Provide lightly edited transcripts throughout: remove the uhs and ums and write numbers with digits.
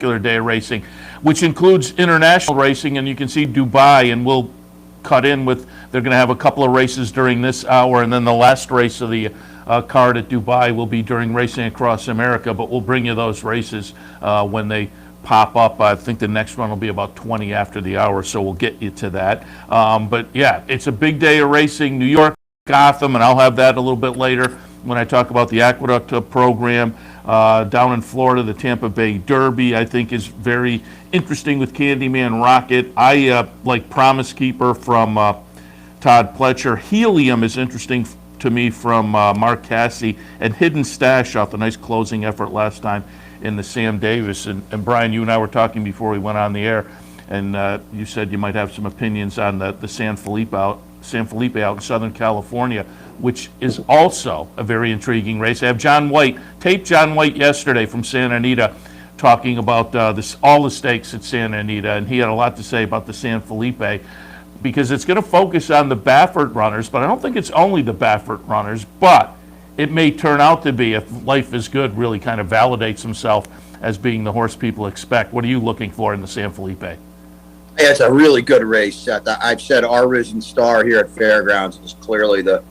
day of racing, which includes international racing, and you can see Dubai, and we'll cut in with, they're going to have a couple of races during this hour, and then the last race of the card at Dubai will be during Racing Across America, but we'll bring you those races when they pop up. I think the next one will be about 20 after the hour, so we'll get you to that. But yeah, it's a big day of racing. New York, Gotham, and I'll have that a little bit later when I talk about the Aqueduct program. Down in Florida, the Tampa Bay Derby, I think, is very interesting with Candyman Rocket. I like Promise Keeper from Todd Pletcher. Helium is interesting to me from Mark Casse, and Hidden Stash off the nice closing effort last time in the Sam Davis. And Brian, you and I were talking before we went on the air, and you said you might have some opinions on the San Felipe out in Southern California, which is also a very intriguing race. I have John White, taped John White yesterday from Santa Anita, talking about all the stakes at Santa Anita, and he had a lot to say about the San Felipe, because it's going to focus on the Baffert runners, but I don't think it's only the Baffert runners, but it may turn out to be, if Life is Good really kind of validates himself as being the horse people expect. What are you looking for in the San Felipe? Yeah, it's a really good race, Seth. I've said Our Risen Star here at Fairgrounds is clearly the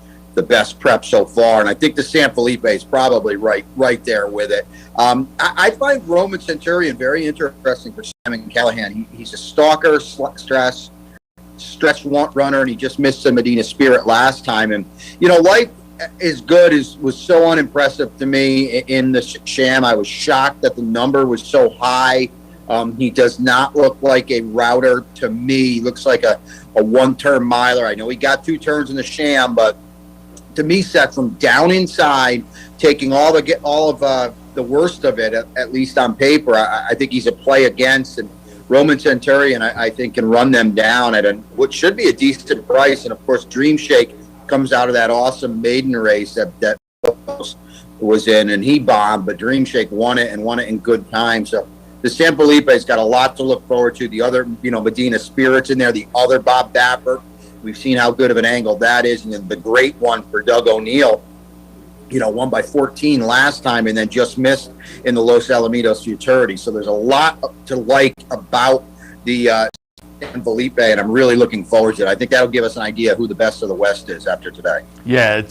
best prep so far, and I think the San Felipe is probably right there with it. I find Roman Centurion very interesting for Simon Callahan. He's a stalker, stretch runner, and he just missed the Medina Spirit last time. And Life is Good was so unimpressive to me in the sham. I was shocked that the number was so high. He does not look like a router to me. He looks like a one-turn miler. I know he got 2 turns in the sham, but to me, Seth, from down inside, taking all of the worst of it, at least on paper, I think he's a play against. And Roman Centurion, I think, can run them down at what should be a decent price. And of course, Dream Shake comes out of that awesome maiden race that was in, and he bombed, but Dream Shake won it in good time. So the San Felipe's got a lot to look forward to. The other, Medina Spirit's in there, the other Bob Baffert. We've seen how good of an angle that is. And then the great one for Doug O'Neill, won by 14 last time and then just missed in the Los Alamitos Futurity. So there's a lot to like about the San Felipe, and I'm really looking forward to it. I think that'll give us an idea who the best of the West is after today. Yeah,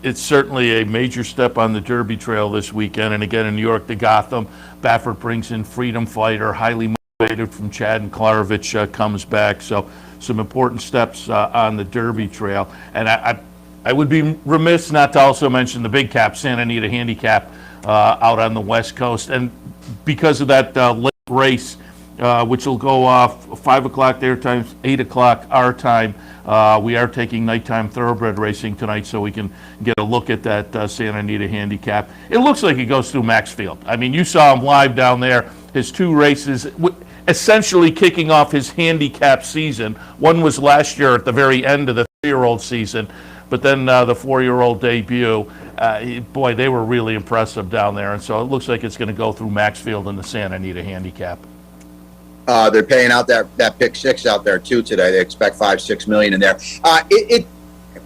it's certainly a major step on the Derby Trail this weekend. And again, in New York, the Gotham, Baffert brings in Freedom Fighter, highly motivated from Chad and Klarovich comes back. So some important steps on the Derby Trail. And I would be remiss not to also mention the big cap, Santa Anita Handicap, out on the West Coast. And because of that late race, which will go off 5 o'clock their time, 8 o'clock our time, we are taking nighttime thoroughbred racing tonight, so we can get a look at that Santa Anita Handicap. It looks like it goes through Maxfield. I mean, you saw him live down there, his 2 races, essentially kicking off his handicap season. One was last year at the very end of the 3-year-old season, but then the 4-year-old debut, boy, they were really impressive down there. And so it looks like it's going to go through Maxfield and the Santa Anita Handicap. They're paying out that pick 6 out there too today. They expect $5-6 million in there.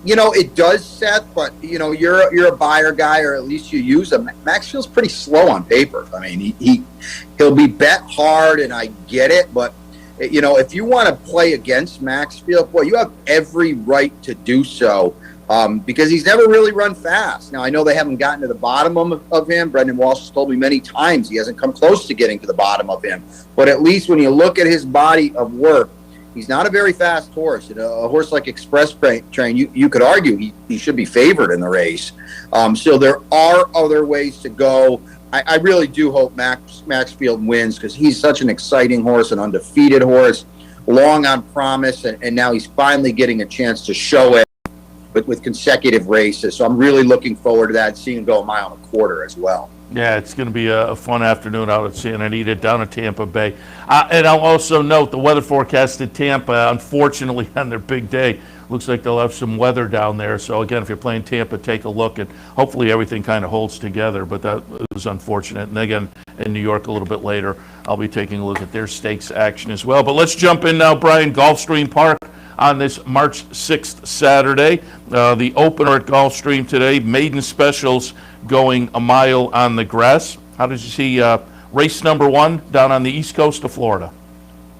It does, Seth, but you're a buyer guy, or at least you use him. Maxfield's pretty slow on paper. I mean, he'll be bet hard, and I get it, but if you want to play against Maxfield, boy, you have every right to do so, because he's never really run fast. Now, I know they haven't gotten to the bottom of him. Brendan Walsh has told me many times he hasn't come close to getting to the bottom of him. But at least when you look at his body of work, he's not a very fast horse. A horse like Express Train, you could argue he should be favored in the race. So there are other ways to go. I really do hope Maxfield wins, because he's such an exciting horse, an undefeated horse, long on promise, and now he's finally getting a chance to show it with consecutive races. So I'm really looking forward to that, seeing him go 1.25 miles as well. Yeah, it's going to be a fun afternoon out at Santa Anita, down at Tampa Bay. And I'll also note the weather forecast at Tampa, unfortunately, on their big day, looks like they'll have some weather down there. So, again, if you're playing Tampa, take a look, and hopefully everything kind of holds together. But that was unfortunate. And, again, in New York a little bit later, I'll be taking a look at their stakes action as well. But let's jump in now, Brian. Gulfstream Park on this March 6th Saturday. The opener at Gulfstream today, maiden specials going 1 mile on the grass. How did you see Race number 1 down on the east coast of Florida.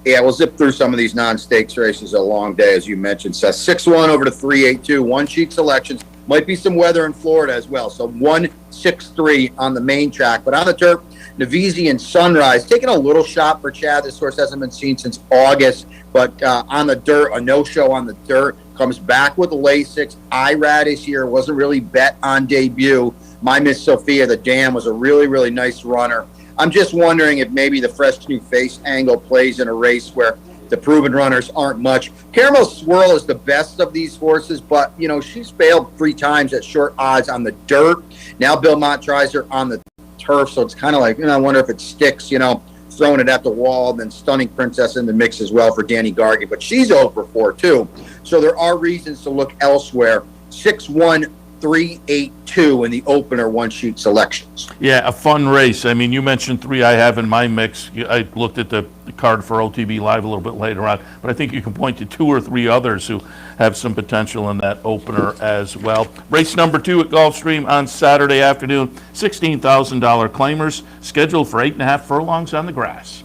Yeah, we'll zip through some of these non-stakes races. A long day, as you mentioned. So 6-1 over to 3-8-2. One sheet selections. Might be some weather in Florida as well. So 1-6-3 on the main track. But on the dirt, Navisi and Sunrise taking a little shot for Chad. This horse hasn't been seen since August. But on the dirt, a no-show on the dirt. Comes back with Lasix. IRAD is here. Wasn't really bet on debut. My Miss Sophia, the dam, was a really, really nice runner. I'm just wondering if maybe the fresh new face angle plays in a race where the proven runners aren't much. Caramel Swirl is the best of these horses, but, you know, she's failed 3 times at short odds on the dirt. Now Belmont tries her on the turf, so it's kind of like, you know, I wonder if it sticks, you know, throwing it at the wall. Then Stunning Princess in the mix as well for Danny Gargi, but she's over 4 too. So there are reasons to look elsewhere. 6-1, 3-8-2 in the opener one-sheet selections. Yeah, a fun race. I mean, you mentioned 3 I have in my mix. I looked at the card for OTB Live a little bit later on, but I think you can point to 2 or 3 others who have some potential in that opener as well. Race number 2 at Gulfstream on Saturday afternoon. $16,000 claimers scheduled for 8.5 furlongs on the grass.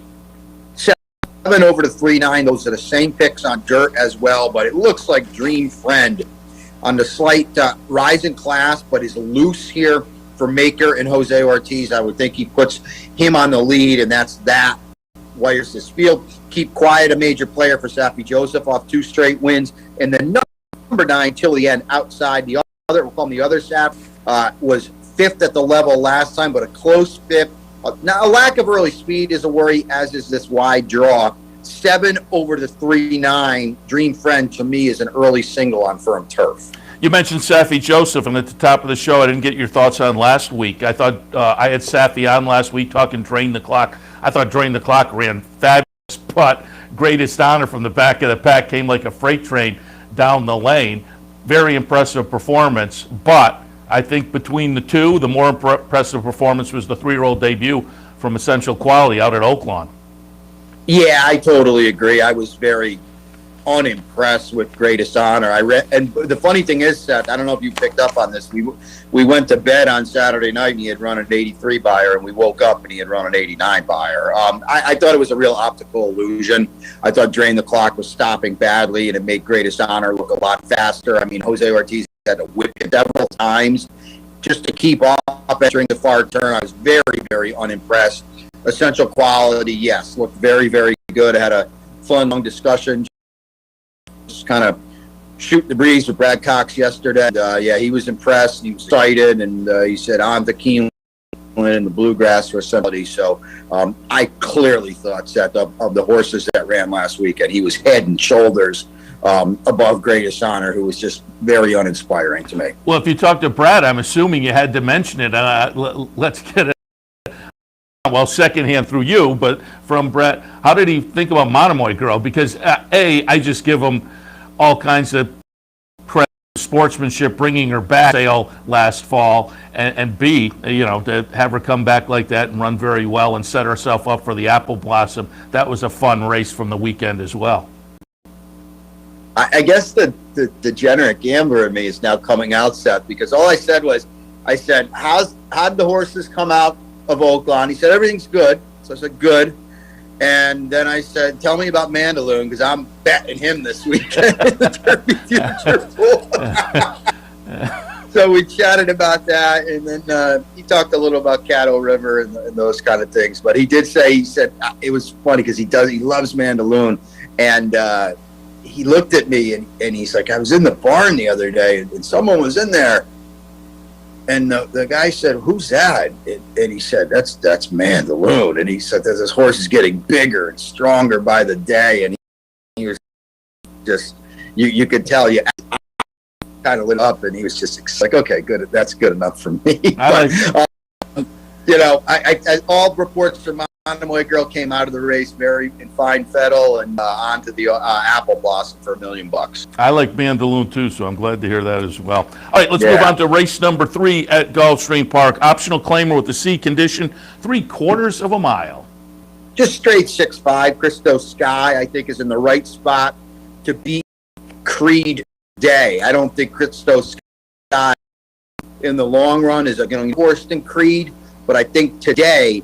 7 over to 3-9. Those are the same picks on dirt as well, but it looks like Dream Friend on the slight rise in class, but is loose here for Maker and Jose Ortiz. I would think he puts him on the lead, and that's that. Wires this field. Keep Quiet, a major player for Safi Joseph, off 2 straight wins. And then number 9 till the end outside. The other, we'll call him the other Saf, was 5th at the level last time, but a close 5th. Now, a lack of early speed is a worry, as is this wide draw. 7 over to 3-9. Dream Friend, to me, is an early single on firm turf. You mentioned Safi Joseph, and at the top of the show, I didn't get your thoughts on last week. I thought I had Safi on last week talking Drain the Clock. I thought Drain the Clock ran fabulous, but Greatest Honor from the back of the pack came like a freight train down the lane. Very impressive performance, but I think between the two, the more impressive performance was the 3-year-old debut from Essential Quality out at Oaklawn. Yeah, I totally agree. I was very unimpressed with Greatest Honor. And the funny thing is, Seth, I don't know if you picked up on this. We went to bed on Saturday night and he had run an 83 buyer, and we woke up and he had run an 89 buyer. I thought it was a real optical illusion. I thought Drain the Clock was stopping badly, and it made Greatest Honor look a lot faster. I mean, Jose Ortiz had to whip it several times just to keep up entering the far turn. I was very, very unimpressed. Essential Quality, yes, looked very, very good. I had a fun, long discussion, just kind of shoot the breeze with Brad Cox yesterday. And, yeah, he was impressed. He was excited, and he said, I'm the Keeneland in the bluegrass for somebody. So I clearly thought, Seth, of the horses that ran last weekend, he was head and shoulders above Greatest Honor, who was just very uninspiring to me. Well, if you talk to Brad, I'm assuming you had to mention it. Let's get it. Well, secondhand through you, but from Brett, how did he think about Monomoy Girl? Because A, I just give him all kinds of credit, sportsmanship, bringing her back sale last fall, and B, you know, to have her come back like that and run very well and set herself up for the Apple Blossom. That was a fun race from the weekend as well. I guess the degenerate gambler in me is now coming out, Seth, because all I said was, how did the horses come out of Oaklawn? He said, everything's good. So I said, good. And then I said, tell me about Mandaloon, because I'm betting him this weekend in the Derby Future Pool. So we chatted about that, and then he talked a little about Caddo River and those kind of things. But he did say, he said, it was funny because he loves Mandaloon. And he looked at me and he's like, I was in the barn the other day and someone was in there. And the guy said, who's that? And he said, that's Mandaloon. And he said, this horse is getting bigger and stronger by the day. And he was just, you could tell, you kind of lit up, and he was just like, okay, good. That's good enough for me. But, you know, I all reports from Monomoy Girl came out of the race very in fine fettle and onto the Apple Blossom for $1 million. I like Mandaloon too, so I'm glad to hear that as well. All right, let's move on to race number 3 at Gulfstream Park. Optional claimer with the C condition, 3/4 of a mile. Just straight 6'5". Christo Sky, I think, is in the right spot to beat Creed Day. I don't think Christo Sky in the long run is going to be worse than Creed, but I think today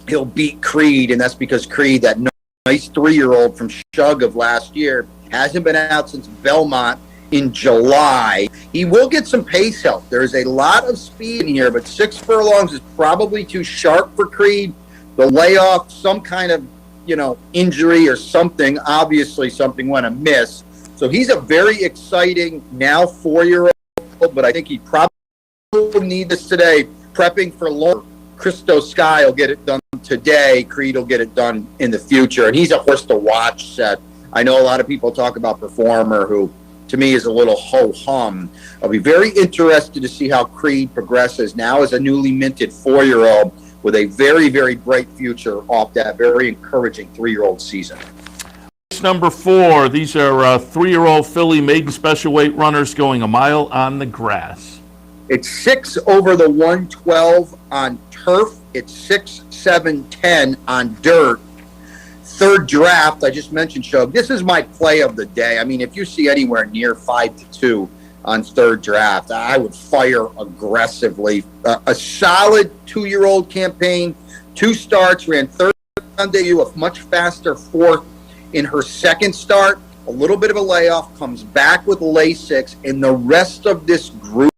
he'll beat Creed, and that's because Creed, that nice 3-year-old from Shug of last year, hasn't been out since Belmont in July. He will get some pace help. There's a lot of speed in here, but 6 furlongs is probably too sharp for Creed. The layoff, some kind of, injury or something, obviously something went amiss. So he's a very exciting now 4-year-old, but I think he probably will need this today, prepping for long. Christo Sky will get it done today. Creed will get it done in the future. And he's a horse to watch, Seth. I know a lot of people talk about Performer, who to me is a little ho-hum. I'll be very interested to see how Creed progresses now as a newly minted 4-year-old with a very, very bright future off that very encouraging 3-year-old season. Number 4, these are 3-year-old filly maiden special weight runners going a mile on the grass. It's 6 over the 112 on turf. It's 6, 7, 10 on dirt. Third draft, I just mentioned, Shug. This is my play of the day. I mean, if you see anywhere near 5-2 on third draft, I would fire aggressively. A solid 2-year-old campaign, 2 starts, ran third on debut, a much faster 4th in her second start. A little bit of a layoff, comes back with Lasix, and the rest of this group,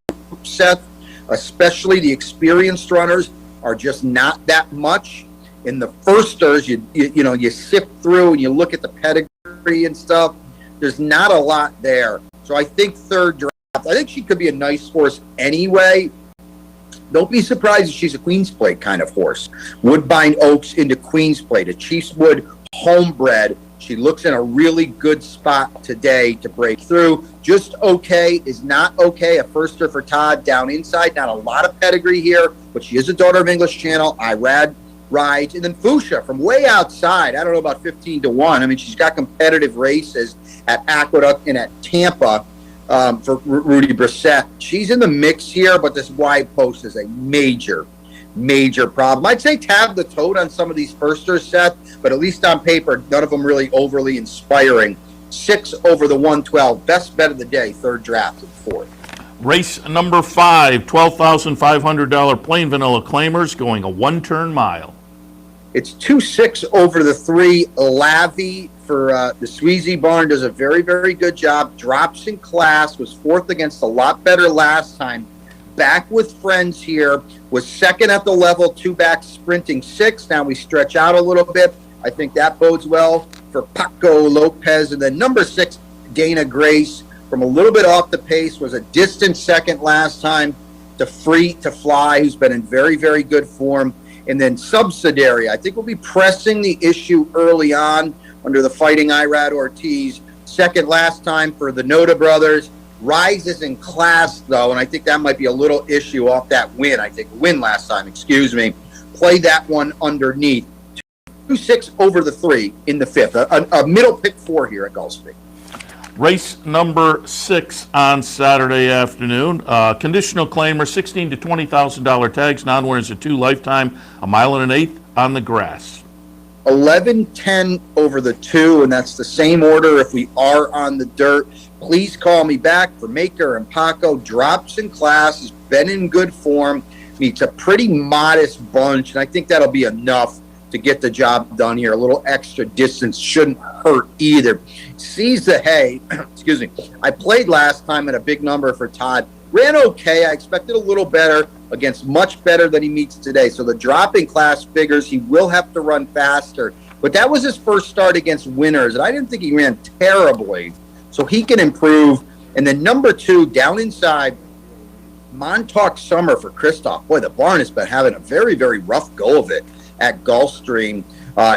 Seth, especially the experienced runners, are just not that much. In the firsters, you sift through and you look at the pedigree and stuff. There's not a lot there. So I think third draft, I think she could be a nice horse anyway. Don't be surprised if she's a Queen's Plate kind of horse. Woodbine Oaks into Queen's Plate, a Chiefswood homebred. She looks in a really good spot today to break through. Just okay is not okay. A firster for Todd down inside. Not a lot of pedigree here, but she is a daughter of English Channel. Irad rides. And then Fuchsia from way outside. I don't know, about 15-1. I mean, she's got competitive races at Aqueduct and at Tampa for Rudy Brissett. She's in the mix here, but this wide post is a major problem. I'd say tab the toad on some of these firsters, Seth, but at least on paper, none of them really overly inspiring. 6 over the 112. Best bet of the day, third draft and 4th. Race number 5, $12,500 plain vanilla claimers going a 1-turn mile. It's 2-6 over the 3. Lavi for the Sweezy Barn does a very, very good job. Drops in class, was 4th against a lot better last time. Back with friends here, was 2nd at the level, 2 back sprinting 6. Now we stretch out a little bit. I think that bodes well for Paco Lopez. And then number 6, Dana Grace, from a little bit off the pace, was a distant 2nd last time to Free to Fly, who's been in very, very good form. And then Subsidiary, I think we'll be pressing the issue early on under the Fighting Irad Ortiz. 2nd last time for the Noda brothers. Rises in class, though, and I think that might be a little issue off that win. I think win last time, Play that one underneath. 2-6 over the 3 in the 5th. A middle pick 4 here at Gulfstream. Race number 6 on Saturday afternoon. Conditional claimer, $16,000 to $20,000 tags. Non-winners at 2 lifetime, a mile and an 1/8 on the grass. 11-10 over the 2, and that's the same order if we are on the dirt. Please call me back for Maker and Paco. Drops in class, has been in good form, meets a pretty modest bunch, and I think that'll be enough to get the job done here. A little extra distance shouldn't hurt either. Sees the hay. Excuse me. I played last time at a big number for Todd. Ran okay. I expected a little better against much better than he meets today. So the drop in class figures. He will have to run faster. But that was his first start against winners, and I didn't think he ran terribly. So he can improve. And then number 2, down inside, Montauk Summer for Christoph. Boy, the barn has been having a very, very rough go of it at Gulfstream.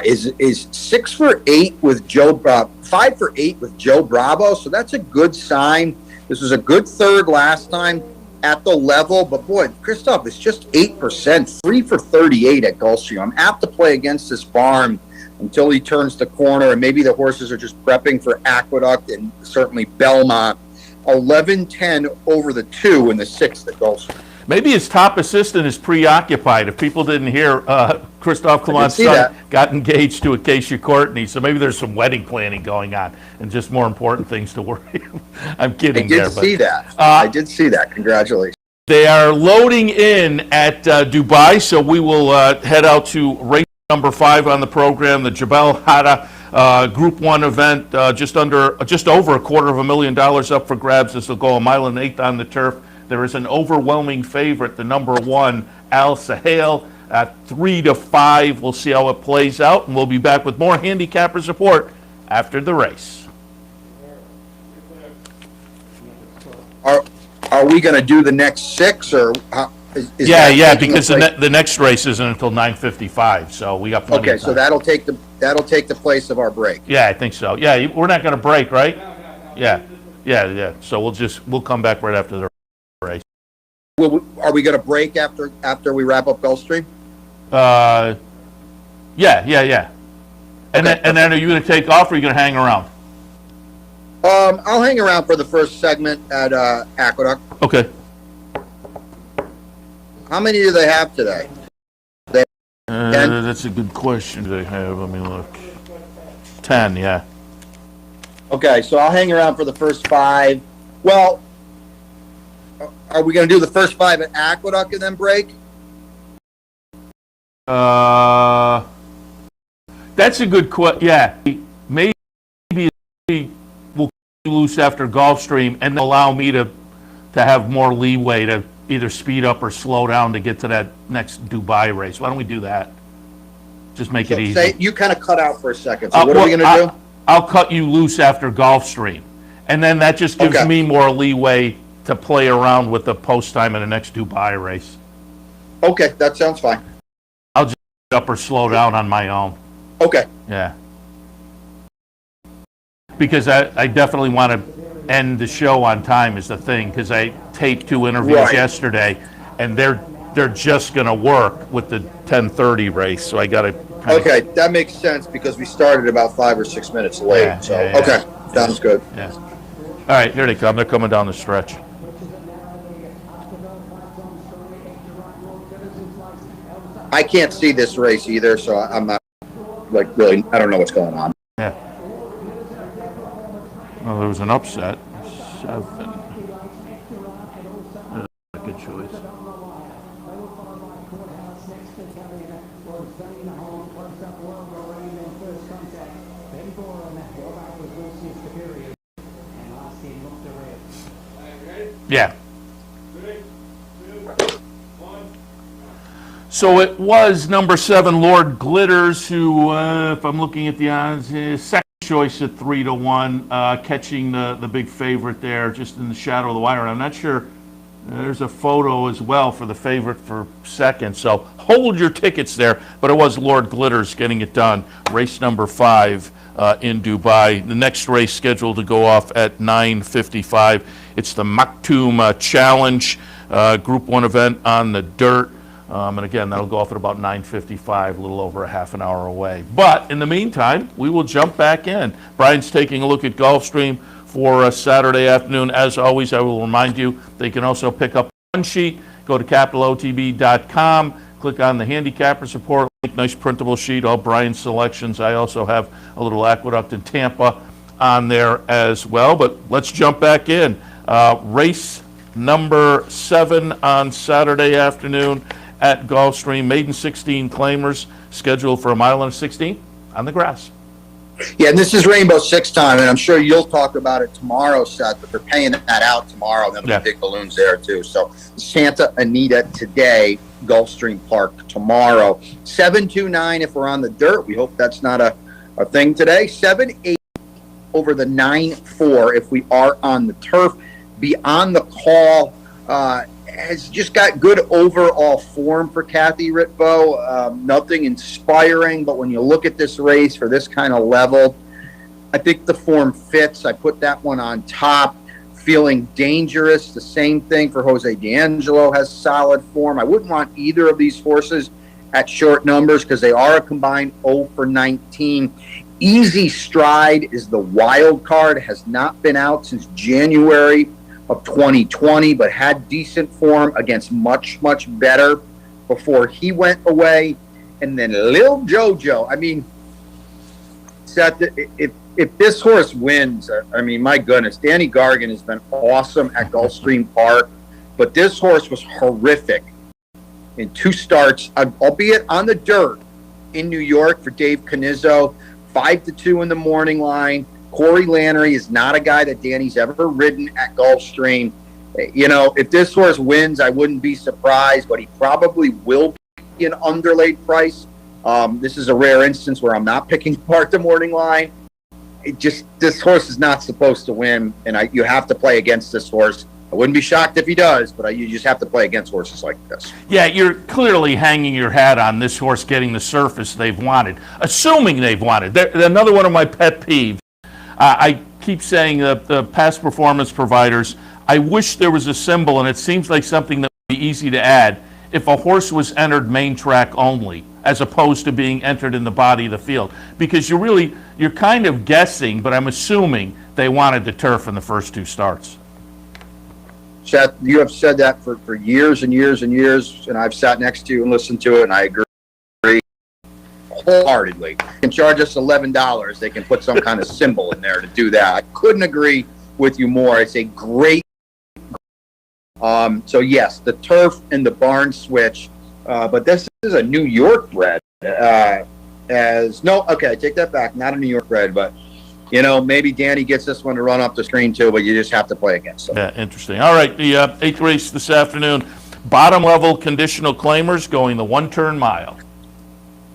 Is 6 for 8 with Joe, 5 for 8 with Joe Bravo. So that's a good sign. This was a good third last time at the level, but boy, Christoph is just 8%, 3 for 38 at Gulfstream. I'm apt to play against this barn until he turns the corner, and maybe the horses are just prepping for Aqueduct and certainly Belmont. 11-10 over the 2 in the 6th at Gulfstream. Maybe his top assistant is preoccupied. If people didn't hear, Christoph Cologn's son got engaged to Acacia Courtney, so maybe there's some wedding planning going on and just more important things to worry. I'm kidding. I did see that. I did see that. Congratulations. They are loading in at Dubai, so we will head out to race number 5 on the program, the Jebel Hatta Group 1 event, just over $250,000 up for grabs as they'll go a mile and 1/8 on the turf. There is an overwhelming favorite, the number 1, Al Sahel, at 3-5. We'll see how it plays out, and we'll be back with more Handicappers report after the race. Are we going to do the next 6, or how, is Yeah, that yeah, taking because the the next race isn't until 9:55, so we got plenty Okay, of so time. that'll take the place of our break. Yeah, I think so. Yeah, we're not going to break, right? Yeah. So we'll come back right after the race. Are we going to break after we wrap up Gulfstream? Yeah. And Okay, then are you going to take off, or are you going to hang around? I'll hang around for the first segment at Aqueduct. Okay. How many do they have today? That's a good question. Do they have? Let me look. 10, yeah. Okay, so I'll hang around for the first 5. Well, are we going to do the first 5 at Aqueduct and then break? That's a good question. Yeah, maybe we'll loose after Gulfstream and allow me to have more leeway to either speed up or slow down to get to that next Dubai race. Why don't we do that? Just make it easy. You kind of cut out for a second. So what are we going to do? I'll cut you loose after Gulfstream, and then that just gives me more leeway to play around with the post time in the next Dubai race. Okay, that sounds fine. I'll just up or slow down on my own. Okay. Yeah. Because I definitely want to end the show on time is the thing, because I taped 2 interviews yesterday, and they're just going to work with the 10:30 race, so I got to. Okay, that makes sense because we started about 5 or 6 minutes late. Yeah. Okay, sounds good. Yeah. All right, here they come. They're coming down the stretch. I can't see this race either, so I'm not really. I don't know what's going on. Yeah. Well, there was an upset. 7. A good choice. Yeah. So it was number 7, Lord Glitters, who, if I'm looking at the odds, is second choice at 3-1, catching the big favorite there, just in the shadow of the wire. I'm not sure. There's a photo as well for the favorite for second. So hold your tickets there. But it was Lord Glitters getting it done. Race number 5 in Dubai. The next race scheduled to go off at 9:55. It's the Maktoum Challenge, Group 1 event on the dirt. And again, that'll go off at about 9:55, a little over a half an hour away. But in the meantime, we will jump back in. Brian's taking a look at Gulfstream for Saturday afternoon. As always, I will remind you, they can also pick up one sheet. Go to capitalotb.com, click on the Handicappers report, nice printable sheet, all Brian's selections. I also have a little Aqueduct in Tampa on there as well. But let's jump back in. Race number 7 on Saturday afternoon at Gulfstream. Maiden 16 claimers scheduled for a mile and 16 on the grass. Yeah, and this is Rainbow Six time, and I'm sure you'll talk about it tomorrow, Seth, but they're paying that out tomorrow, and there'll be big balloons there, too. So Santa Anita today, Gulfstream Park tomorrow. 7-2-9 if we're on the dirt. We hope that's not a thing today. 7-8 over the 9-4 if we are on the turf. Beyond the Call has just got good overall form for Kathy Ritvo. Nothing inspiring, but when you look at this race for this kind of level, I think the form fits. I put that one on top. Feeling Dangerous, the same thing for Jose D'Angelo, has solid form. I wouldn't want either of these horses at short numbers because they are a combined 0 for 19. Easy Stride is the wild card, has not been out since January of 2020, but had decent form against much, much better before he went away. And then Lil Jojo, I mean, Seth, if this horse wins, I mean, my goodness, Danny Gargan has been awesome at Gulfstream Park, but this horse was horrific in 2 starts, albeit on the dirt, in New York for Dave Canizzo, 5-2 in the morning line. Corey Lannery is not a guy that Danny's ever ridden at Gulfstream. You know, if this horse wins, I wouldn't be surprised, but he probably will be an underlaid price. This is a rare instance where I'm not picking apart the morning line. This horse is not supposed to win, and you have to play against this horse. I wouldn't be shocked if he does, but you just have to play against horses like this. Yeah, you're clearly hanging your hat on this horse getting the surface they've wanted, assuming they've wanted. Another one of my pet peeves. I keep saying the past performance providers, I wish there was a symbol, and it seems like something that would be easy to add, if a horse was entered main track only, as opposed to being entered in the body of the field. Because you're kind of guessing, but I'm assuming they wanted the turf in the first two starts. Seth, you have said that for years and years and years, and I've sat next to you and listened to it, and I agree wholeheartedly. They can charge us $11. They can put some kind of symbol in there to do that. I couldn't agree with you more. It's a great. So yes, the turf and the barn switch, but this is a New York bred. I take that back. Not a New York bred, but you know, maybe Danny gets this one to run up the screen too, but you just have to play against them. Yeah, interesting. All right, the 8th race this afternoon, bottom level conditional claimers going the 1-turn mile.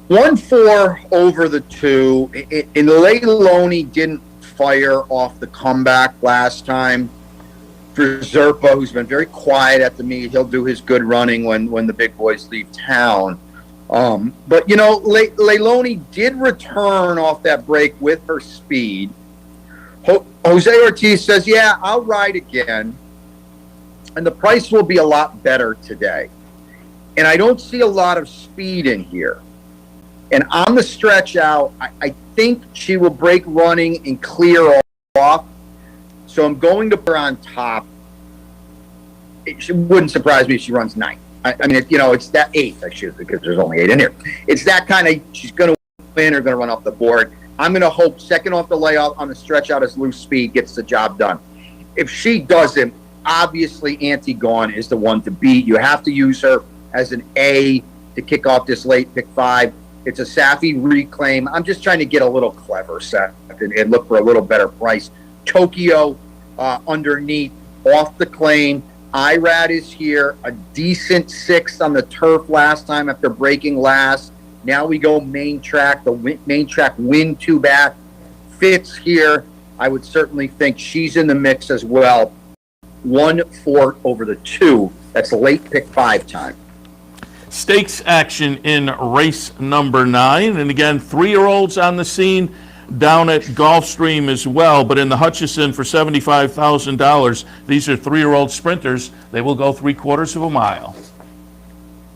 1-4 over the 2. And Leilani didn't fire off the comeback last time. For Zerpa, who's been very quiet at the meet, he'll do his good running when the big boys leave town. But, you know, Leilani did return off that break with her speed. Jose Ortiz says, yeah, I'll ride again. And the price will be a lot better today. And I don't see a lot of speed in here. And on the stretch out, I think she will break running and clear off. So I'm going to put her on top. It wouldn't surprise me if she runs 9th. I mean, it's that 8th, actually, because there's only 8 in here. It's that kind of, she's going to win or going to run off the board. I'm going to hope second off the layout on the stretch out as loose speed gets the job done. If she doesn't, obviously Antigone is the one to beat. You have to use her as an A to kick off this late pick 5. It's a Safi reclaim. I'm just trying to get a little clever, Seth, and look for a little better price. Tokyo underneath, off the claim. Irad is here, a decent 6th on the turf last time after breaking last. Now we go main track. The main track win 2 back. Fits here. I would certainly think she's in the mix as well. 1-4 over the 2. That's late pick 5 time. Stakes action in race number 9. And again, 3-year-olds on the scene down at Gulfstream as well. But in the Hutchison for $75,000, these are 3-year-old sprinters. They will go 3/4 of a mile.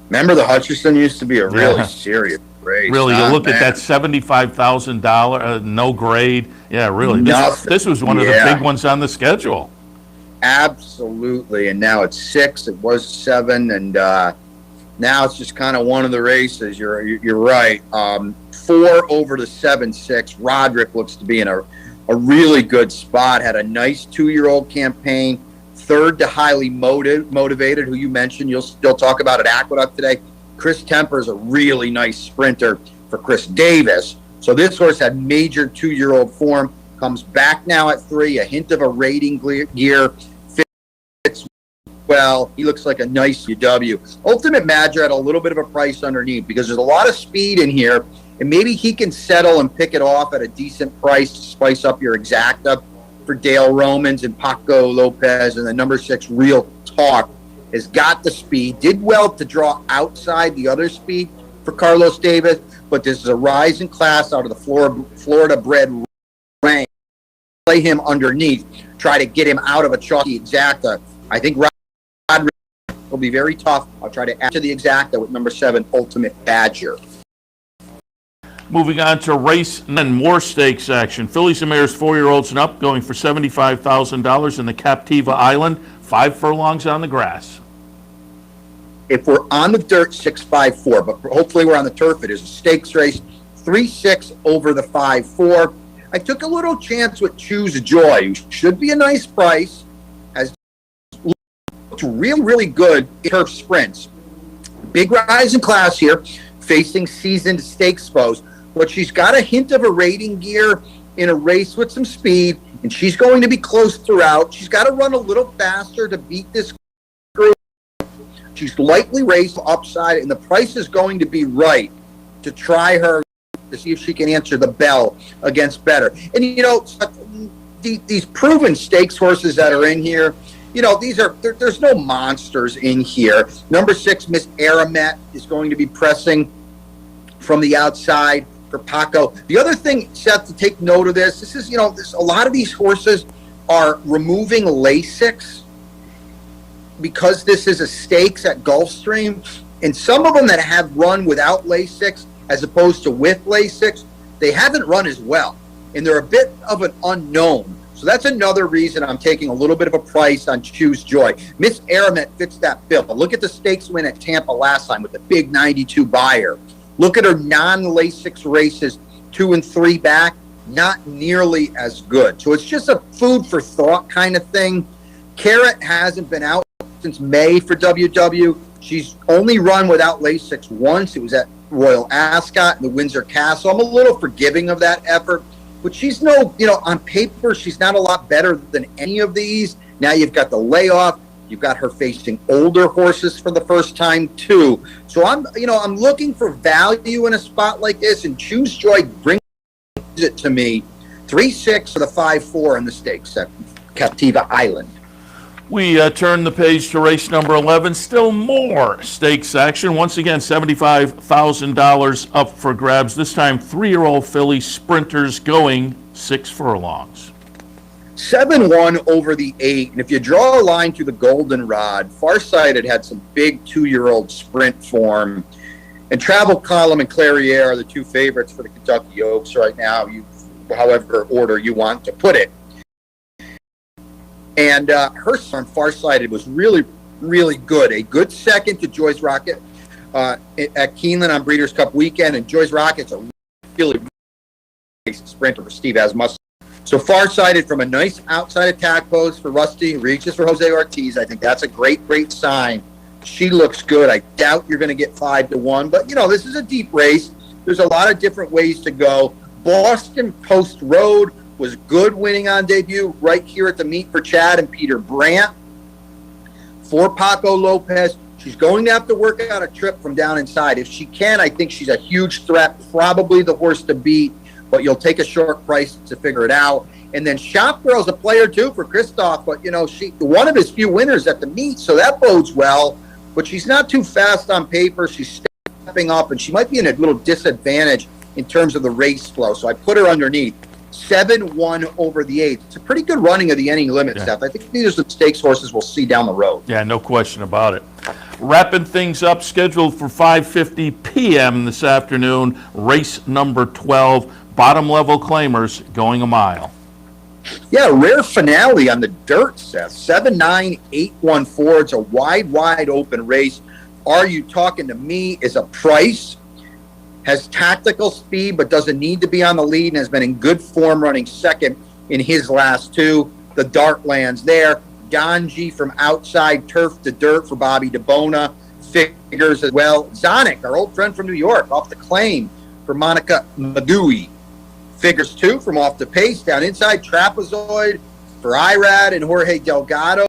Remember, the Hutchison used to be a really serious race. Really, you look at that $75,000, no grade. Yeah, really. This was one of the big ones on the schedule. Absolutely. And now it's 6. It was 7. And now it's just kind of one of the races. You're right. 4 over the 7-6. Roderick looks to be in a really good spot. Had a nice 2-year-old campaign. 3rd to Highly Motivated, who you mentioned. You'll still talk about at Aqueduct today. Chris Temper is a really nice sprinter for Chris Davis. So this horse had major 2-year-old form. Comes back now at 3. A hint of a rating gear. Fits well. He looks like a nice UW. Ultimate Madger at a little bit of a price underneath because there's a lot of speed in here. And maybe he can settle and pick it off at a decent price to spice up your exacta for Dale Romans and Paco Lopez. And the number 6, Real Talk, has got the speed. Did well to draw outside the other speed for Carlos Davis. But this is a rise in class out of the Florida-bred rank. Play him underneath. Try to get him out of a chalky exacta. I think Roderick will be very tough. I'll try to add to the exacta with number 7, Ultimate Badger. Moving on to race 9, more stakes action. Fillies and Mares 4-year-olds and up going for $75,000 in the Captiva Island. 5 furlongs on the grass. If we're on the dirt, 6-5-4, but hopefully we're on the turf. It is a stakes race. 3-6 over the 5-4. I took a little chance with Choose Joy, who should be a nice price. Has looked really good in turf sprints. Big rise in class here. facing seasoned stakes foes. But she's got a hint of a rating gear in a race with some speed, and she's going to be close throughout. She's got to run a little faster to beat this group. She's lightly raced upside, and the price is going to be right to try her to see if she can answer the bell against better. And, you know, these proven stakes horses that are in here, you know, there's no monsters in here. Number 6, Miss Aramet, is going to be pressing from the outside for Paco. The other thing, Seth, to take note of this is, you know, a lot of these horses are removing Lasix because this is a stakes at Gulfstream. And some of them that have run without Lasix as opposed to with Lasix, they haven't run as well. And they're a bit of an unknown. So that's another reason I'm taking a little bit of a price on Choose Joy. Miss Aramet fits that bill. Look at the stakes win at Tampa last time with the big 92 buyer. Look at her non-Lasix races, 2 and 3 back, not nearly as good. So it's just a food for thought kind of thing. Carrot hasn't been out since May for WW. She's only run without Lasix once. It was at Royal Ascot and the Windsor Castle. I'm a little forgiving of that effort, but she's no, you know, on paper, she's not a lot better than any of these. Now you've got the layoff. You've got her facing older horses for the first time too. So I'm looking for value in a spot like this, and Choose Joy brings it to me. 3-6 for the 5-4 in the stakes at Captiva Island. We turn the page to race number 11. Still more stakes action. Once again, $75,000 up for grabs. This time, 3-year-old filly sprinters going 6 furlongs. 7-1 over the 8. And if you draw a line through the goldenrod, Farsighted had some big 2-year-old sprint form. And Travel Column and Clairiere are the 2 favorites for the Kentucky Oaks right now, however order you want to put it. And her son, Farsighted, was really, really good. A good second to Joyce Rocket at Keeneland on Breeders' Cup weekend. And Joyce Rocket's a really sprinter for Steve Asmussen. So Farsighted from a nice outside attack pose for Rusty, reaches for Jose Ortiz. I think that's a great, great sign. She looks good. I doubt you're going to get 5-1, but, you know, this is a deep race. There's a lot of different ways to go. Boston Post Road was good winning on debut right here at the meet for Chad and Peter Brandt. For Paco Lopez, she's going to have to work out a trip from down inside. If she can, I think she's a huge threat, probably the horse to beat, but you'll take a short price to figure it out. And then Shop Girl's a player too for Christoph, but, you know, she one of his few winners at the meet, so that bodes well. But she's not too fast on paper. She's stepping up, and she might be in a little disadvantage in terms of the race flow. So I put her underneath. 7-1 over the 8. It's a pretty good running of the ending limit, Seth. I think these are some stakes horses we'll see down the road. Yeah, no question about it. Wrapping things up, scheduled for 5:50 p.m. this afternoon, race number 12, bottom level claimers going a mile. Yeah, rare finale on the dirt, Seth. 7-9, 8-1-4. It's a wide open race. Are You Talking to Me is a price. Has tactical speed, but doesn't need to be on the lead, and has been in good form running second in his last 2. The Dartlands there. Ganji from outside turf to dirt for Bobby DeBona. Figures as well. Zonic, our old friend from New York, off the claim for Monica Magui. Figures 2 from off the pace. Down inside, Trapezoid for Irad and Jorge Delgado,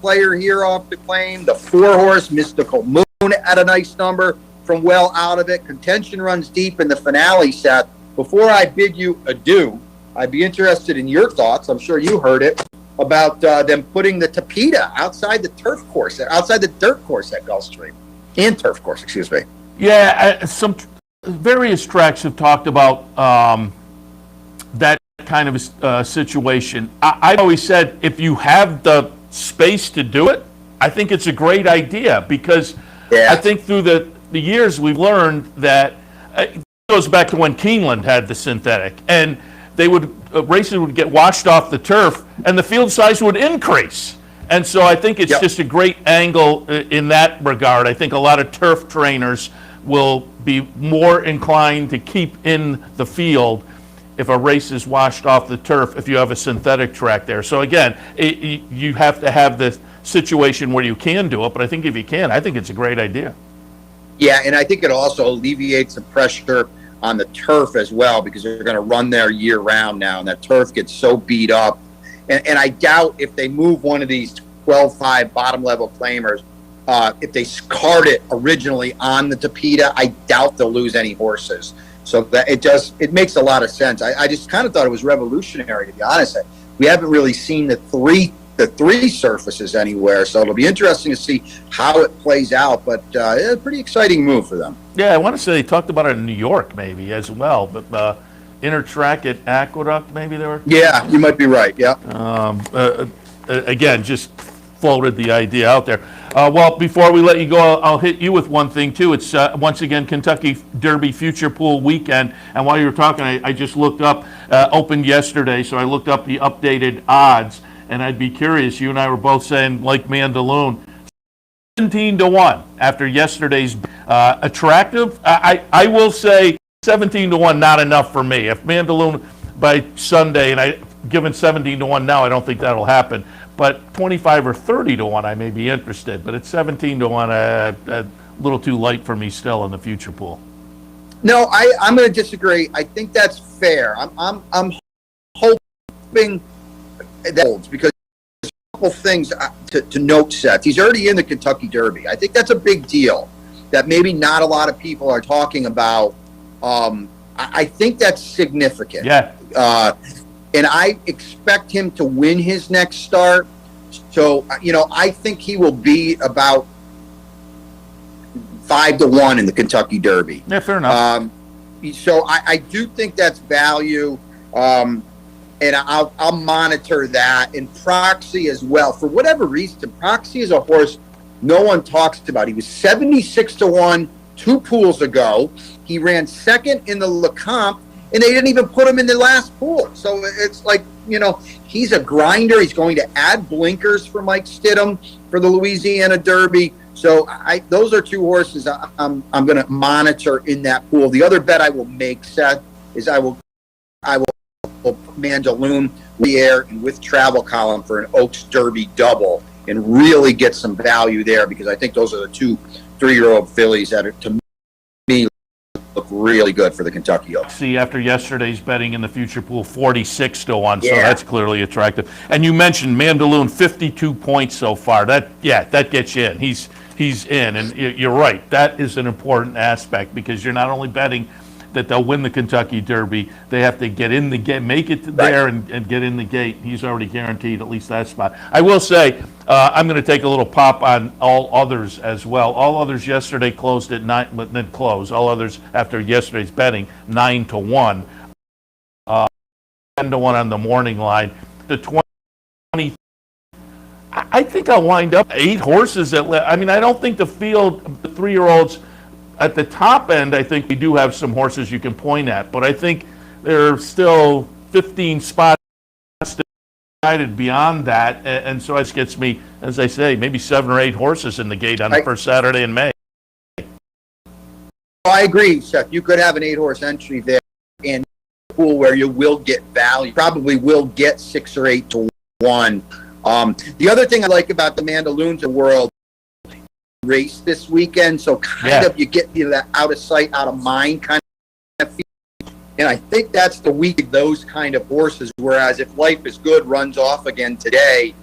player here off the claim. The 4-horse Mystical Moon at a nice number from well out of it. Contention runs deep in the finale, Seth. Before I bid you adieu, I'd be interested in your thoughts. I'm sure you heard it about them putting the Tapeta outside the turf course, outside the dirt course at Gulfstream. And turf course, excuse me. Yeah, some various tracks have talked about that kind of a situation. I've always said if you have the space to do it, I think it's a great idea, because I think through the years we've learned that it goes back to when Keeneland had the synthetic, and they would races would get washed off the turf and the field size would increase. And so I think it's just a great angle in that regard. I think a lot of turf trainers will be more inclined to keep in the field if a race is washed off the turf if you have a synthetic track there. So again, you have to have the situation where you can do it, but I think if you can, I think it's a great idea. Yeah, and I think it also alleviates the pressure on the turf as well because they're going to run there year round now, and that turf gets so beat up. And I doubt if they move one of these 12.5 bottom level claimers, if they cart it originally on the Tapeta, I doubt they'll lose any horses. So that it makes a lot of sense. I just kind of thought it was revolutionary, to be honest. We haven't really seen the three surfaces anywhere, so it'll be interesting to see how it plays out. But a pretty exciting move for them. Yeah, I want to say they talked about it in New York maybe as well, but Intertrack at Aqueduct maybe they were. Yeah, you might be right. Yeah. Again, just floated the idea out there. Well, before we let you go, I'll hit you with one thing too. It's once again Kentucky Derby Future Pool Weekend, and while you were talking, I just looked up, opened yesterday, so I looked up the updated odds, and I'd be curious. You and I were both saying like Mandaloon, 17-1 after yesterday's attractive. I will say 17-1 not enough for me. If Mandaloon by Sunday, and I given 17-1 now, I don't think that'll happen. But 25 or 30-1, I may be interested. But at 17-1, a little too light for me still in the future pool. No, I'm going to disagree. I think that's fair. I'm hoping that holds because there's a couple things to note, Seth. He's already in the Kentucky Derby. I think that's a big deal that maybe not a lot of people are talking about. I think that's significant. Yeah. And I expect him to win his next start. So, I think he will be about 5-1 in the Kentucky Derby. Yeah, fair enough. So I do think that's value. And I'll monitor that. And Proxy as well. For whatever reason, Proxy is a horse no one talks about. He was 76-1 2 pools ago. He ran second in the Lecomte, and they didn't even put him in the last pool. So it's like, he's a grinder. He's going to add blinkers for Mike Stidham for the Louisiana Derby. So those are 2 horses I'm going to monitor in that pool. The other bet I will make, Seth, is I will Mandaloon the air and with travel column for an Oaks Derby double and really get some value there because I think those are the 2 3-year-old fillies that are, to me, look really good for the Kentucky Oaks. See, after yesterday's betting in the future pool, 46-1, so Yeah. that's clearly attractive. And you mentioned Mandaloon, 52 points so far. That gets you in. He's in, and you're right. That is an important aspect because you're not only betting that they'll win the Kentucky Derby, they have to get in the gate, make it there, and get in the gate. He's already guaranteed at least that spot. I will say, I'm going to take a little pop on all others as well. All others yesterday closed at 9, but then closed. All others after yesterday's betting 9-1, 10-1 on the morning line. The 20. I think I'll wind up 8 horses I don't think the field, the 3-year-olds. At the top end, I think we do have some horses you can point at, but I think there are still 15 spots decided beyond that, and so it gets me, as I say, maybe 7 or 8 horses in the gate on the first Saturday in May. I agree, Seth. You could have an 8-horse entry there in a pool where you will get value. Probably will get 6 or 8-1. The other thing I like about the Mandaloons of the world race this weekend, so kind of you get that out of sight, out of mind kind of feel. And I think that's the week of those kind of horses, whereas if Life is Good runs off again today,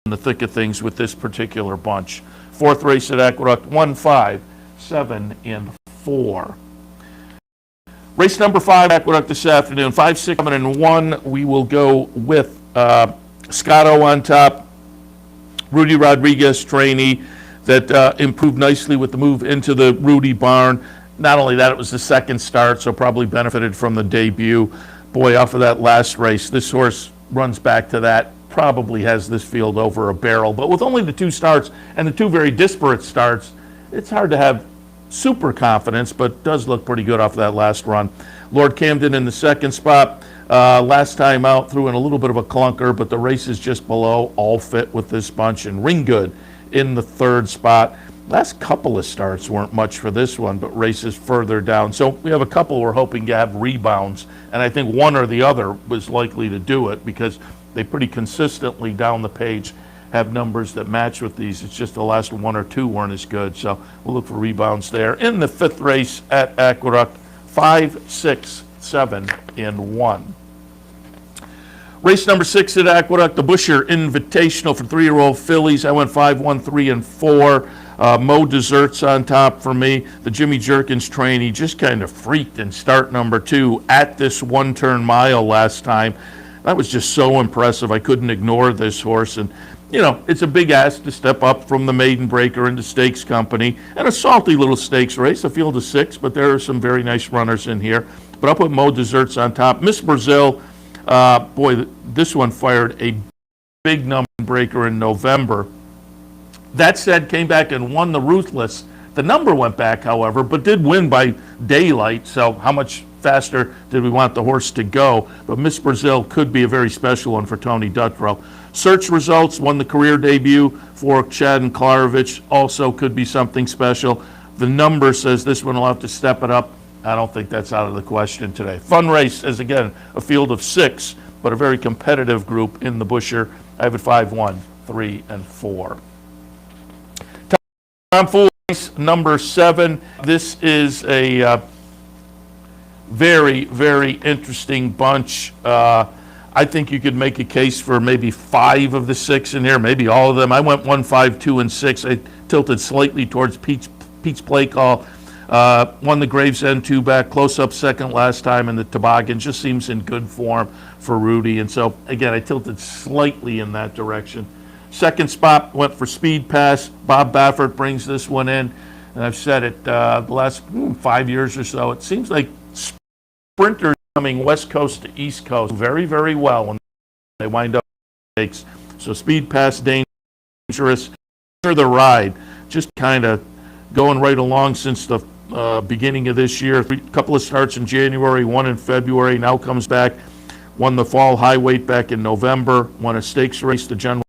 the thick of things with this particular bunch. Fourth race at Aqueduct, 1, 5, 7, and 4. Race number 5, Aqueduct this afternoon, 5, 6, 7, and 1. We will go with Scotto on top. Rudy Rodriguez, trainee, that improved nicely with the move into the Rudy barn. Not only that, it was the second start, so probably benefited from the debut. Boy, off of that last race, this horse runs back to that. Probably has this field over a barrel. But with only the 2 starts and the 2 very disparate starts, it's hard to have super confidence, but does look pretty good off of that last run. Lord Camden in the second spot. Last time out, threw in a little bit of a clunker, but the race is just below, all fit with this bunch. And Ring Good in the third spot. Last couple of starts weren't much for this one, but races further down. So we have a couple we're hoping to have rebounds, and I think one or the other was likely to do it because they pretty consistently down the page have numbers that match with these. It's just the last 1 or 2 weren't as good. So we'll look for rebounds there. In the 5th race at Aqueduct, 5, 6, 7, and 1. Race number 6 at Aqueduct, the Busher Invitational for 3-year-old fillies. I went 5, 1, 3, and 4. Mo Desserts on top for me. The Jimmy Jerkins trainee just kind of freaked in start number 2 at this 1-turn mile last time. That was just so impressive. I couldn't ignore this horse. And, you know, it's a big ask to step up from the maiden breaker into stakes company. And a salty little stakes race, a field of 6, but there are some very nice runners in here. But I'll put Mo Desserts on top. Miss Brazil, boy, this one fired a big number breaker in November. That said, came back and won the Ruthless. The number went back, however, but did win by daylight. So how much faster did we want the horse to go? But Miss Brazil could be a very special one for Tony Dutrow. Search Results won the career debut for Chad and Klarovich. Also could be something special. The number says this one will have to step it up. I don't think that's out of the question today. Fun race is, again, a field of 6, but a very competitive group in the Busher. I have it 5, 1, 3, and 4. Tom Fool race number 7. This is a very, very interesting bunch. I think you could make a case for maybe 5 of the 6 in here, maybe all of them. I went 1, 5, 2, and 6. I tilted slightly towards Pete's play call. Won the Gravesend 2-back, close-up second last time in the Toboggan. Just seems in good form for Rudy. And so, again, I tilted slightly in that direction. Second spot went for Speed Pass. Bob Baffert brings this one in. And I've said it the last 5 years or so. It seems like sprinters coming west coast to east coast very, very well when they wind up stakes. So Speed Pass, dangerous. The ride, just kind of going right along since the beginning of this year. A couple of starts in January, 1 in February, now comes back. Won the fall high weight back in November. Won a stakes race to General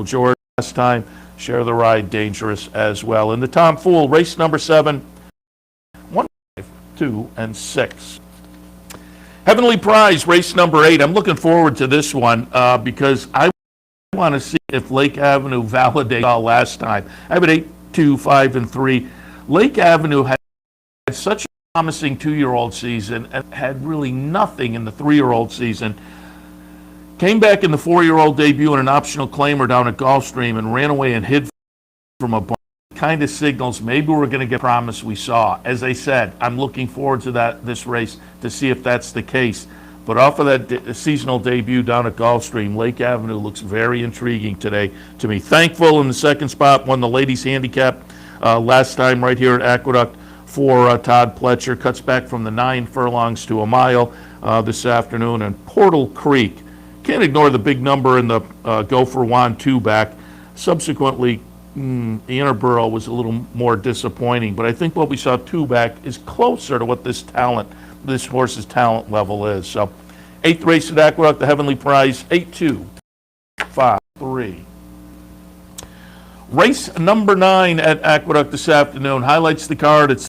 George last time. Share the ride, dangerous as well. In the Tom Fool, race number 7, 1, 5, 2, and 6. Heavenly Prize, race number 8. I'm looking forward to this one because I want to see if Lake Avenue validates last time. I have it 8, 2, 5, and 3. Lake Avenue had such a promising 2-year-old season and had really nothing in the 3-year-old season. Came back in the 4-year-old debut in an optional claimer down at Gulfstream and ran away and hid from a bunch. Kind of signals maybe we're going to get promise we saw. As I said, I'm looking forward to this race to see if that's the case. But off of that seasonal debut down at Gulfstream, Lake Avenue looks very intriguing today to me. Thankful in the second spot, won the ladies handicap last time right here at Aqueduct for Todd Pletcher. Cuts back from the 9 furlongs to a mile this afternoon. And Portal Creek, can't ignore the big number in the Gopher Juan 2-back. Subsequently, the Interborough was a little more disappointing, but I think what we saw 2-back is closer to what this horse's talent level is. So, 8th race at Aqueduct, the Heavenly Prize, 8, 2, 5, 3. Race number 9 at Aqueduct this afternoon highlights the card. It's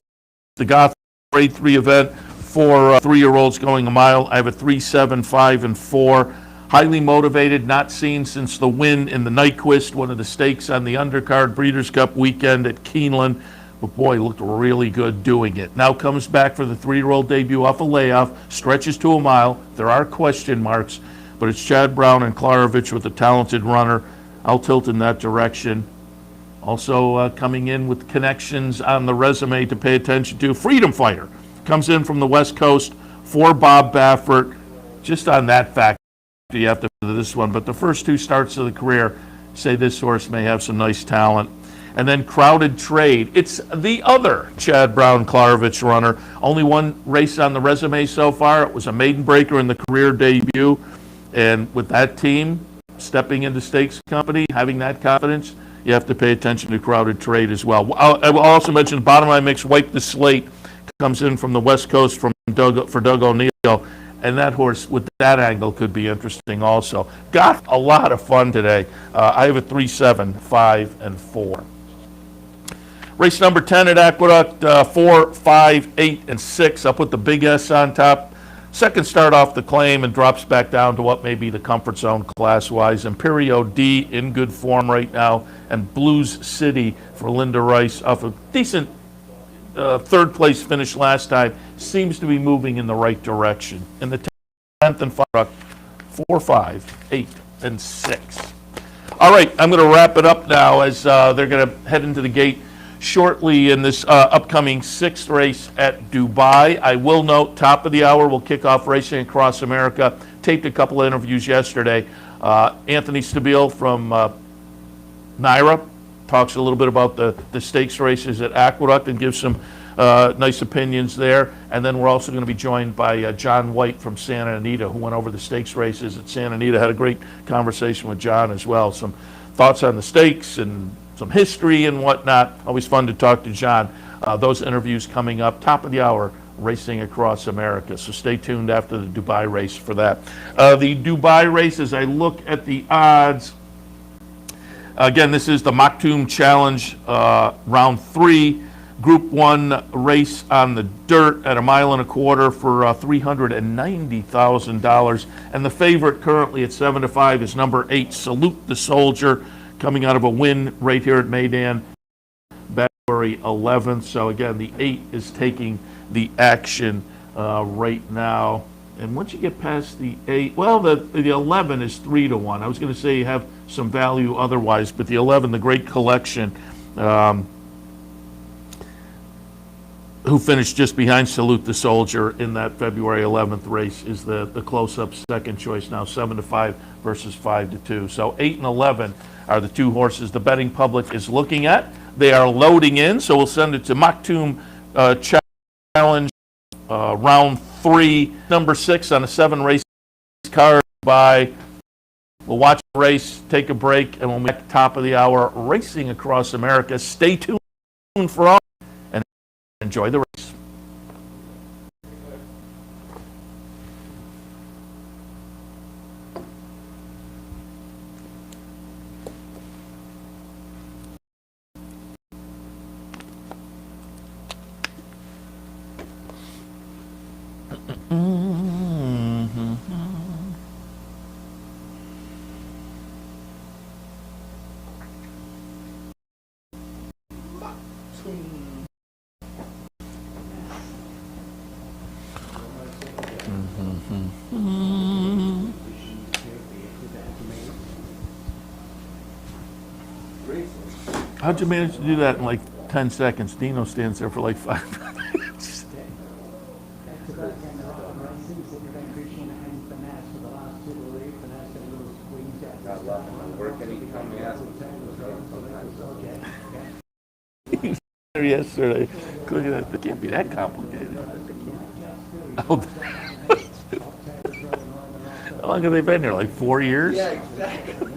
the Gotham Grade 3 event for 3-year-olds going a mile. I have a 3, 7, 5, and 4. Highly motivated, not seen since the win in the Nyquist, one of the stakes on the undercard Breeders' Cup weekend at Keeneland. But boy, looked really good doing it. Now comes back for the 3-year-old debut off a layoff, stretches to a mile. There are question marks, but it's Chad Brown and Klarovich with a talented runner. I'll tilt in that direction. Also coming in with connections on the resume to pay attention to. Freedom Fighter comes in from the West Coast for Bob Baffert. Just on that fact, you have to do this one. But the first two starts of the career say this horse may have some nice talent. And then Crowded Trade. It's the other Chad Brown-Klarovich runner. Only one race on the resume so far. It was a maiden breaker in the career debut. And with that team stepping into stakes company, having that confidence, you have to pay attention to Crowded Trade as well. I will also mention the bottom of my mix, Wipe the Slate, comes in from the West Coast for Doug O'Neill. And that horse with that angle could be interesting also. Got a lot of fun today. I have a 3, 7, 5, and 4. Race number 10 at Aqueduct, 4, 5, 8, and 6. I'll put the big S on top. Second start off the claim and drops back down to what may be the comfort zone class-wise. Imperio D in good form right now, and Blues City for Linda Rice off a decent third place finish last time. Seems to be moving in the right direction. In the 10th and 4, 5, 8, and 6. All right, I'm going to wrap it up now as they're going to head into the gate shortly in this upcoming 6th race at Dubai. I will note, top of the hour, we'll kick off Racing Across America. Taped a couple of interviews yesterday. Anthony Stabile from NYRA talks a little bit about the stakes races at Aqueduct and gives some nice opinions there. And then we're also going to be joined by John White from Santa Anita, who went over the stakes races at Santa Anita. Had a great conversation with John as well. Some thoughts on the stakes and some history and whatnot. Always fun to talk to John. Those interviews coming up, top of the hour, Racing Across America. So stay tuned after the Dubai race for that. The Dubai race, as I look at the odds, again, this is the Maktoum Challenge, round 3, Group 1 race on the dirt at 1.25 miles for $390,000. And the favorite currently at 7-5 is number 8, Salute the Soldier, coming out of a win right here at Meydan, February 11th. So again, the 8 is taking the action right now. And once you get past the 8, well, the 11 is 3-1. I was going to say you have some value otherwise, but the 11, the Great Collection, who finished just behind Salute the Soldier in that February 11th race, is the close-up second choice now, 7-5 versus 5-2. So 8 and 11 are the two horses the betting public is looking at. They are loading in, so we'll send it to Maktoum Challenge, round 3, number 6 on a 7-race card by. We'll watch the race, take a break, and when we get top of the hour, Racing Across America. Stay tuned for all and enjoy the race. How'd you manage to do that in like 10 seconds? Dino stands there for like 5 minutes. Yesterday, look at that. It can't be that complicated. Oh, how long have they been here? Like 4 years? Yeah, exactly.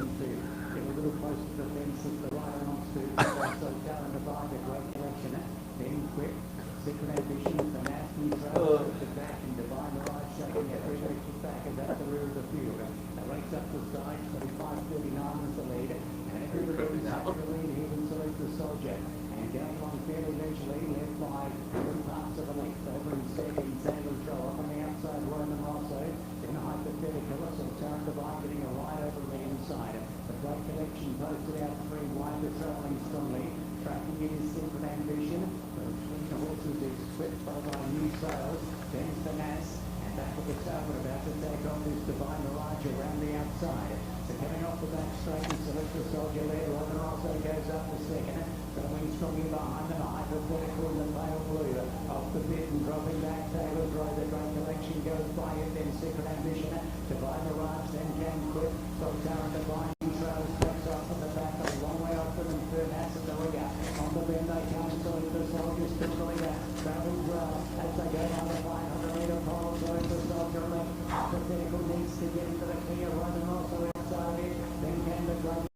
coming off the back straight and select the soldier there. Robin also goes up the second. Going strongly behind them. Hypothetical in the pale blue. Off the bit and dropping back. Taylor Drive. The Great Collection goes by it. Then Secret Ambition. Divine Mirage. Then Can Quit. Sultana Divine. Trails backs off from the back. A long way off them. And third Hats at the rear. On the bend they come. So the soldier still the leader. Traveling well as they go down the 500 metre pole. So the soldier left. Hypothetical needs to get into the clear. Running also outside it. Then Can the Great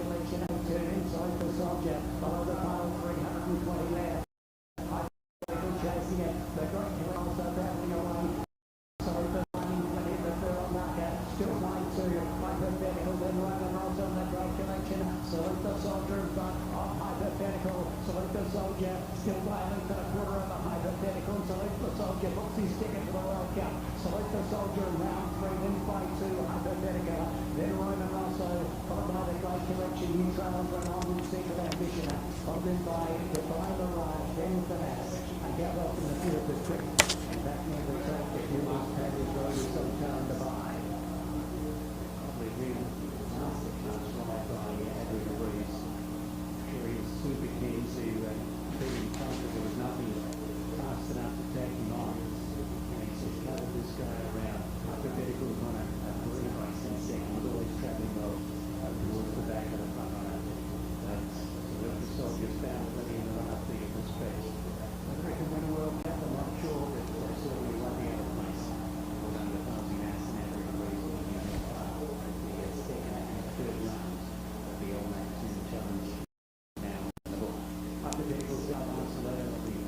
Collection. Turn inside the soldier. Follow the pole. 320 left. Hypothetical chasing it. The Great Collection also battling away. So the running plenty. The third marker. Still 92. Hypothetical. Then Roman rolls on the Great Collection. Select the soldier in front of Hypothetical. Select the soldier. Still bailing for a quarter of the Hypothetical. Select the soldier. Books his ticket for the World Cup. Select the soldier in round 3. Then fight 2. Hypothetical. Then Roman Rosso. Followed by the Great Collection. New Trails run on with Secret Ambition. Followed by Divine Mirage. Then Finesse. And get off in the field with quick. And back near the top. The Humans Package Road is so down to buy. Probably really nasty clutch right by Edward Breeze. Sure he was super keen to be in front, but there was nothing fast enough to take him on. And he just covered this guy around. Hypothetical on a green race in second, was always travelling well towards the back of the front runner. The soldiers found plenty in the run up there for space. I reckon win a World Cup, I'm not sure, but certainly won't be out of place. Well done to Farsi Mass and Edward Breeze looking at the second and third rounds of the All Nations Challenge. Now in the book. Hypothetical South Barcelona will be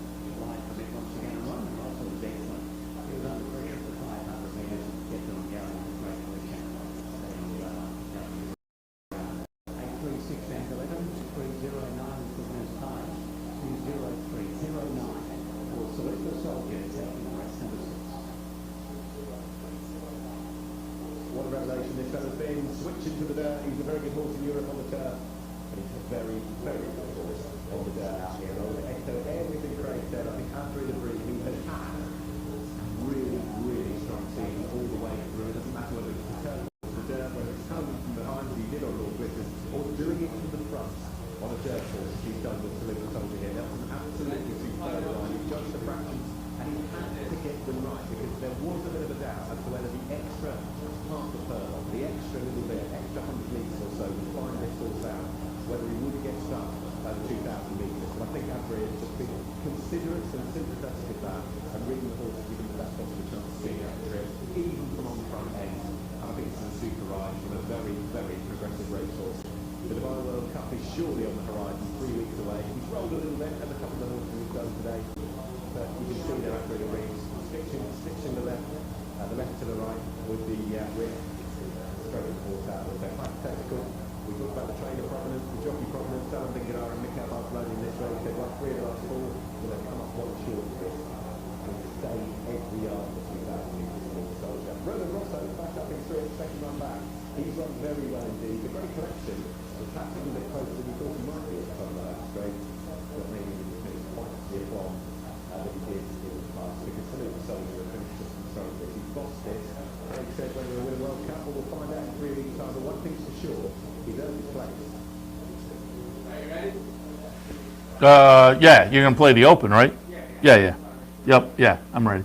light for bit once again. Roman Rosso was excellent. He was under pressure for 500 metres and kept on going with great collection. 836 and 11, 309 for his time, 20309 for Select the Soldier taking the rest number 6. What a revelation this fella's been. Switching to the dirt. He's a very good horse in Europe on the turf. And he's a very, very good horse on the dirt out here. And echo everything Craig said. I think after the breed, he has had really, really strong team all the way through. It doesn't matter whether it's the turf or the dirt, whether it's coming from behind, as he did on Lord Blizzard, or doing it from the front on a dirt course. He's done with Select the Soldier here. That was an absolutely superb ride. He judged the fractions and he had to get them right because there was a bit of a doubt as to whether the extra half a furlong, the extra little bit, extra 100 metres or so would find this horse out, whether he would get stuck at 2,000 metres. But I think Adri has just been considerate and sympathetic of that and reading the horse to give him the best possible chance of seeing out the trip, even from on the front end. And I think it's a super ride from a very, very progressive racehorse. The Dubai World Cup is surely on the horizon, 3 weeks away. He's rolled a little bit, as a couple of the horses we've done today. But you can see there after the rings, stitching the left to the right with the rear. Straight the horse out. So hypothetical. We talked about the trainer provenance, the jockey provenance, Alan Bingadar and Mikhail Barcelona in this race. They've won 3 of the last 4, but they've come up one short of this. And stay every yard of 2,000 metres for the Soldier. Roman Rosso back up in 3 at the second run back. He's run very well indeed. The Great Collection was perhaps a little bit closer than we thought he might be at some straight, but maybe he didn't quite see it from that he did in the past. Because Select the Soldier and finished just in front of it. He's lost this. Like I said, whether he'll win a World Cup, we'll find out in 3 weeks' time. But one thing's for sure, he's earned his place. Are you ready? Yeah, you're going to play the Open, right? Yeah. Yep, yeah, I'm ready.